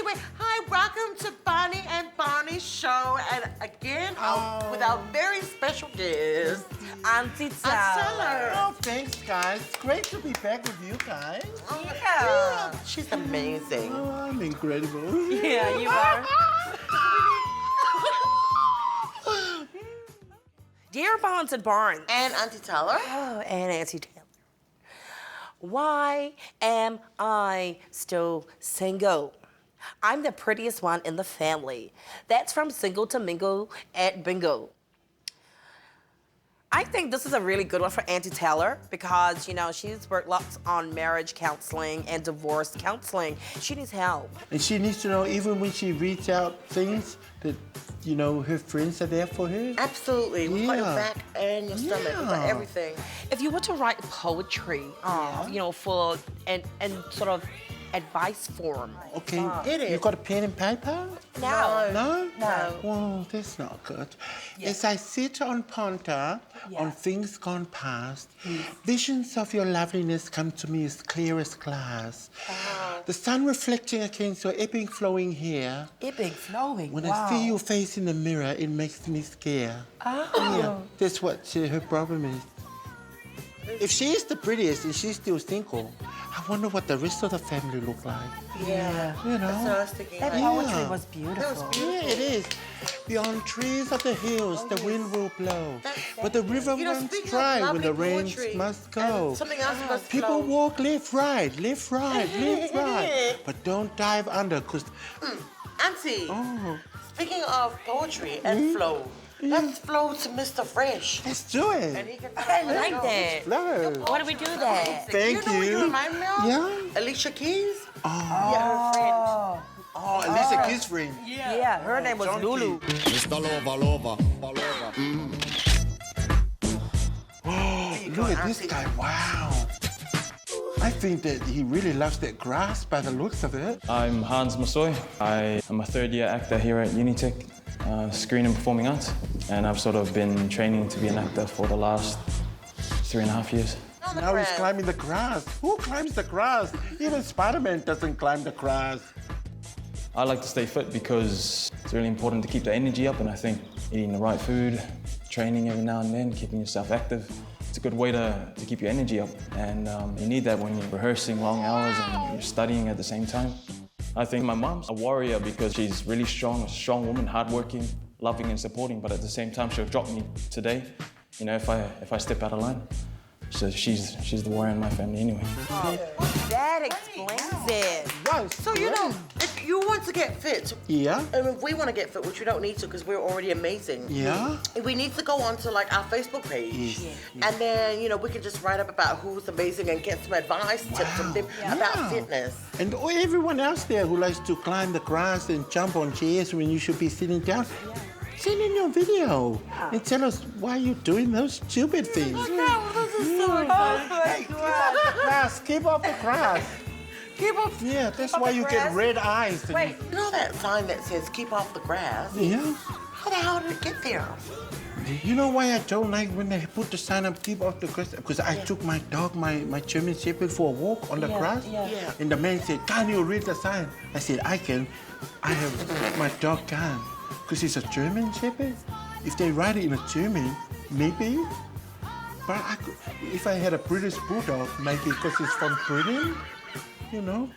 anyway, hi, welcome to Pani and Pani show. And again, with our very special guest, Aunty Tala. Oh, thanks, guys. It's great to be back with you guys. Yeah. She's amazing. Oh, I'm incredible. Yeah, you are. Dear Bonds and Barnes. And Aunty Tala. Oh, and Aunty Tala. Why am I still single? I'm the prettiest one in the family. That's from single to mingle at bingo. I think this is a really good one for Aunty Tala because, you know, she's worked lots on marriage counseling and divorce counseling. She needs help. And she needs to know, even when she reads out things, that, you know, her friends are there for her. Absolutely. We've got your back and your stomach. We've got everything. If you were to write poetry, you know, for and sort of advice form. Okay, Get it. you got a pen and paper? No. No? No. Well, that's not good. As I sit on ponder on things gone past, visions of your loveliness come to me as clear as glass. The sun reflecting against your ebbing flowing hair. Ebbing flowing. When I see your face in the mirror, it makes me scared. Yeah, that's what her problem is. If she is the prettiest and she's still single, I wonder what the rest of the family look like. Yeah. You know? That's what I was thinking. That poetry was beautiful. That was beautiful. Yeah, it is. Beyond trees of the hills, the wind will blow. But the river runs dry when the rains must go. Something else must People flow. walk left, right, left, right, left, right. But don't dive under, because... Auntie, speaking of poetry and flow, let's flow to Mr. Fresh. Let's do And it. he can I like that. Flow. Why do we do that? Thank you. Know what you you. remind me of? Yeah? Alicia Keys. Oh, Yeah, her friend. oh, Alicia Keys' friend. Yeah, her name was Junkie. Lulu. Mr. Lover. Look at this guy, wow. I think that he really loves that grass by the looks of it. I'm Hans Masoe. I am a third-year actor here at Unitec, Screen and Performing Arts, and I've sort of been training to be an actor for the last 3.5 years. Now he's climbing the grass. Who climbs the grass? Even Spider-Man doesn't climb the grass. I like to stay fit because it's really important to keep the energy up, and I think eating the right food, training every now and then, keeping yourself active, it's a good way to keep your energy up. And you need that when you're rehearsing long hours and you're studying at the same time. I think my mom's a warrior because she's really strong, a strong woman, hardworking, loving and supporting, but at the same time she'll drop me today, you know, if I step out of line. So she's the warrior in my family anyway. That explains it. Wow, So, you know, if you want to get fit, Yeah? and if we want to get fit, which we don't need to because we're already amazing. Yeah? We need to go onto like our Facebook page. Yes. And then, you know, we can just write up about who's amazing and get some advice, tips from them about fitness. And everyone else there who likes to climb the grass and jump on chairs when you should be sitting down, send in your video and tell us why you're doing those stupid things. Hey, keep off the grass, keep off the grass. Keep up. Yeah, that's why you get red eyes. Wait, You know that sign that says keep off the grass? Yeah. How the hell did it get there? You know why I don't like when they put the sign up, keep off the grass? Because I took my dog, my German Shepherd, for a walk on the grass. Yeah. And the man said, can you read the sign? I said, I can. My dog can't. Because he's a German Shepherd. If they write it in a German, maybe. But if I had a British Bulldog, maybe because it's from Britain, you know.